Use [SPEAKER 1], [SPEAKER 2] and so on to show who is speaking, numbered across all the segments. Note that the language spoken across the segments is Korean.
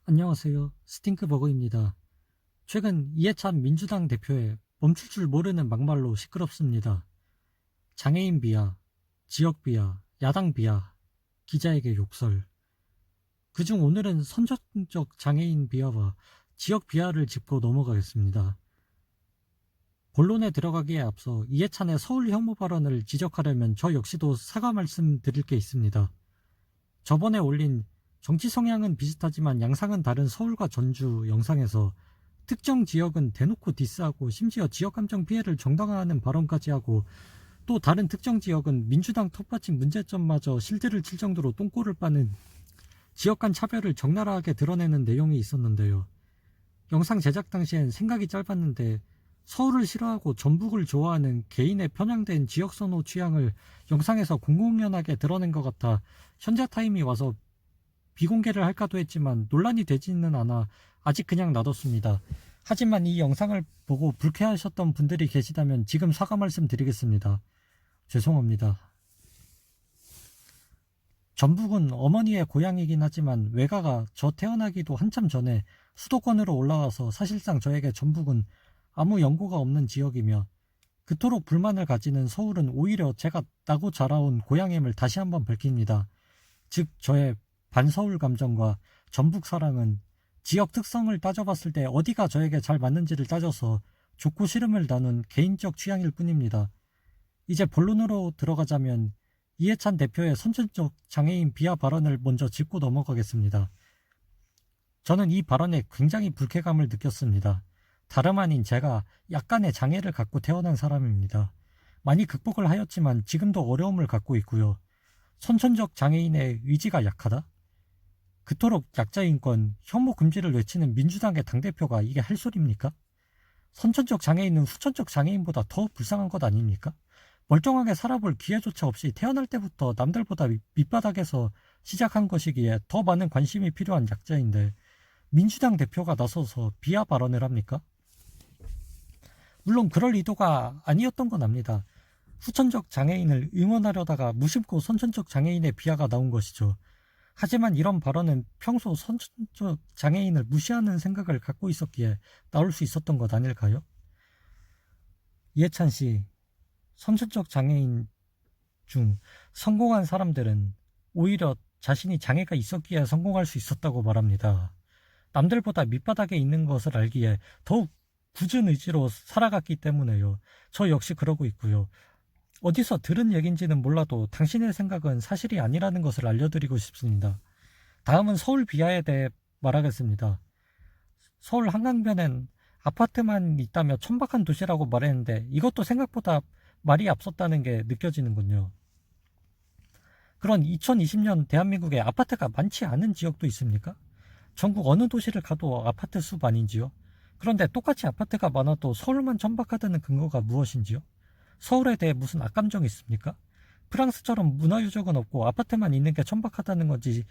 [SPEAKER 1] 안녕하세요. 스팅크버거입니다. 최근 이해찬 민주당 대표의 멈출 줄 모르는 막말로 시끄럽습니다. 장애인 비하, 지역 비하, 야당 비하, 기자에게 욕설. 그중 오늘은 선천적 장애인 비하와 지역 비하를 짚고 넘어가겠습니다. 본론에 들어가기에 앞서 이해찬의 서울 혐오 발언을 지적하려면 저 역시도 사과 말씀 드릴 게 있습니다. 저번에 올린 정치 성향은 비슷하지만 양상은 다른 서울과 전주 영상에서 특정 지역은 대놓고 디스하고 심지어 지역 감정 피해를 정당화하는 발언까지 하고 또 다른 특정 지역은 민주당 텃밭인 문제점마저 실드를 칠 정도로 똥꼬를 빠는 지역 간 차별을 적나라하게 드러내는 내용이 있었는데요. 영상 제작 당시엔 생각이 짧았는데 서울을 싫어하고 전북을 좋아하는 개인의 편향된 지역선호 취향을 영상에서 공공연하게 드러낸 것 같아 현자타임이 와서 비공개를 할까도 했지만 논란이 되지는 않아 아직 그냥 놔뒀습니다. 하지만 이 영상을 보고 불쾌하셨던 분들이 계시다면 지금 사과 말씀 드리겠습니다. 죄송합니다. 전북은 어머니의 고향이긴 하지만 외가가 저 태어나기도 한참 전에 수도권으로 올라와서 사실상 저에게 전북은 아무 연고가 없는 지역이며 그토록 불만을 가지는 서울은 오히려 제가 나고 자라온 고향임을 다시 한번 밝힙니다. 즉 저의 반서울 감정과 전북 사랑은 지역 특성을 따져봤을 때 어디가 저에게 잘 맞는지를 따져서 좋고 싫음을 나눈 개인적 취향일 뿐입니다. 이제 본론으로 들어가자면 이해찬 대표의 선천적 장애인 비하 발언을 먼저 짚고 넘어가겠습니다. 저는 이 발언에 굉장히 불쾌감을 느꼈습니다. 다름 아닌 제가 약간의 장애를 갖고 태어난 사람입니다. 많이 극복을 하였지만 지금도 어려움을 갖고 있고요. 선천적 장애인의 의지가 약하다? 그토록 약자인권, 혐오 금지를 외치는 민주당의 당대표가 이게 할 소리입니까? 선천적 장애인은 후천적 장애인보다 더 불쌍한 것 아닙니까? 멀쩡하게 살아볼 기회조차 없이 태어날 때부터 남들보다 밑바닥에서 시작한 것이기에 더 많은 관심이 필요한 약자인데 민주당 대표가 나서서 비하 발언을 합니까? 물론 그럴 의도가 아니었던 건 압니다. 후천적 장애인을 응원하려다가 무심코 선천적 장애인의 비하가 나온 것이죠. 하지만 이런 발언은 평소 선천적 장애인을 무시하는 생각을 갖고 있었기에 나올 수 있었던 것 아닐까요? 이해찬 씨, 선천적 장애인 중 성공한 사람들은 오히려 자신이 장애가 있었기에 성공할 수 있었다고 말합니다. 남들보다 밑바닥에 있는 것을 알기에 더욱 굳은 의지로 살아갔기 때문에요. 저 역시 그러고 있고요. 어디서 들은 얘기인지는 몰라도 당신의 생각은 사실이 아니라는 것을 알려드리고 싶습니다. 다음은 서울 비하에 대해 말하겠습니다. 서울 한강변엔 아파트만 있다며 천박한 도시라고 말했는데 이것도 생각보다 말이 앞섰다는 게 느껴지는군요. 그런 2020년 대한민국에 아파트가 많지 않은 지역도 있습니까? 전국 어느 도시를 가도 아파트 수 아닌지요? 그런데 똑같이 아파트가 많아도 서울만 천박하다는 근거가 무엇인지요? 서울에 대해 무슨 악감정이 있습니까? 프랑스처럼 문화유적은 없고 아파트만 있는 게 천박하다는 거지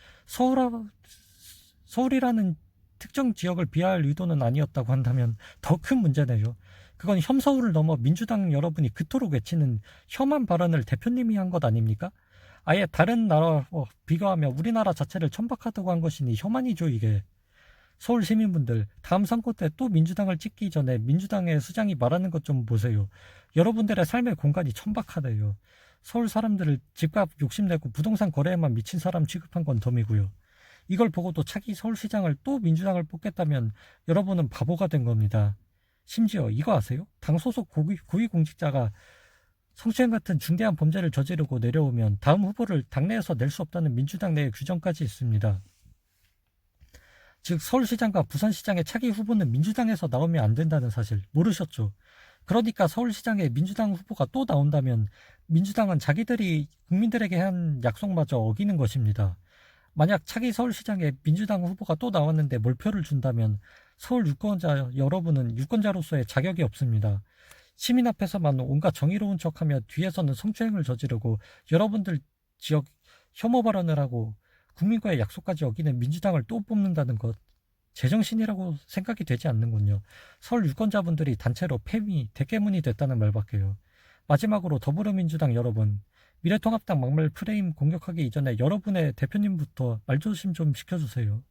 [SPEAKER 1] 서울이라는 특정 지역을 비하할 의도는 아니었다고 한다면 더 큰 문제네요. 그건 혐서울을 넘어 민주당 여러분이 그토록 외치는 혐한 발언을 대표님이 한 것 아닙니까? 아예 다른 나라와 비교하며 우리나라 자체를 천박하다고 한 것이니 혐한이죠 이게. 서울 시민분들 다음 선거 때 또 민주당을 찍기 전에 민주당의 수장이 말하는 것 좀 보세요. 여러분들의 삶의 공간이 천박하대요. 서울 사람들을 집값 욕심내고 부동산 거래에만 미친 사람 취급한 건 덤이고요. 이걸 보고도 차기 서울시장을 또 민주당을 뽑겠다면 여러분은 바보가 된 겁니다. 심지어 이거 아세요? 당 소속 고위공직자가 성추행 같은 중대한 범죄를 저지르고 내려오면 다음 후보를 당내에서 낼 수 없다는 민주당 내의 규정까지 있습니다. 즉 서울시장과 부산시장의 차기 후보는 민주당에서 나오면 안 된다는 사실 모르셨죠? 그러니까 서울시장에 민주당 후보가 또 나온다면 민주당은 자기들이 국민들에게 한 약속마저 어기는 것입니다. 만약 차기 서울시장에 민주당 후보가 또 나왔는데 몰표를 준다면 서울 유권자 여러분은 유권자로서의 자격이 없습니다. 시민 앞에서만 온갖 정의로운 척하며 뒤에서는 성추행을 저지르고 여러분들 지역 혐오 발언을 하고 국민과의 약속까지 어기는 민주당을 또 뽑는다는 것, 제정신이라고 생각이 되지 않는군요. 서울 유권자분들이 단체로 패미, 대깨문이 됐다는 말밖에요. 마지막으로 더불어민주당 여러분, 미래통합당 막말 프레임 공격하기 이전에 여러분의 대표님부터 말조심 좀 시켜주세요.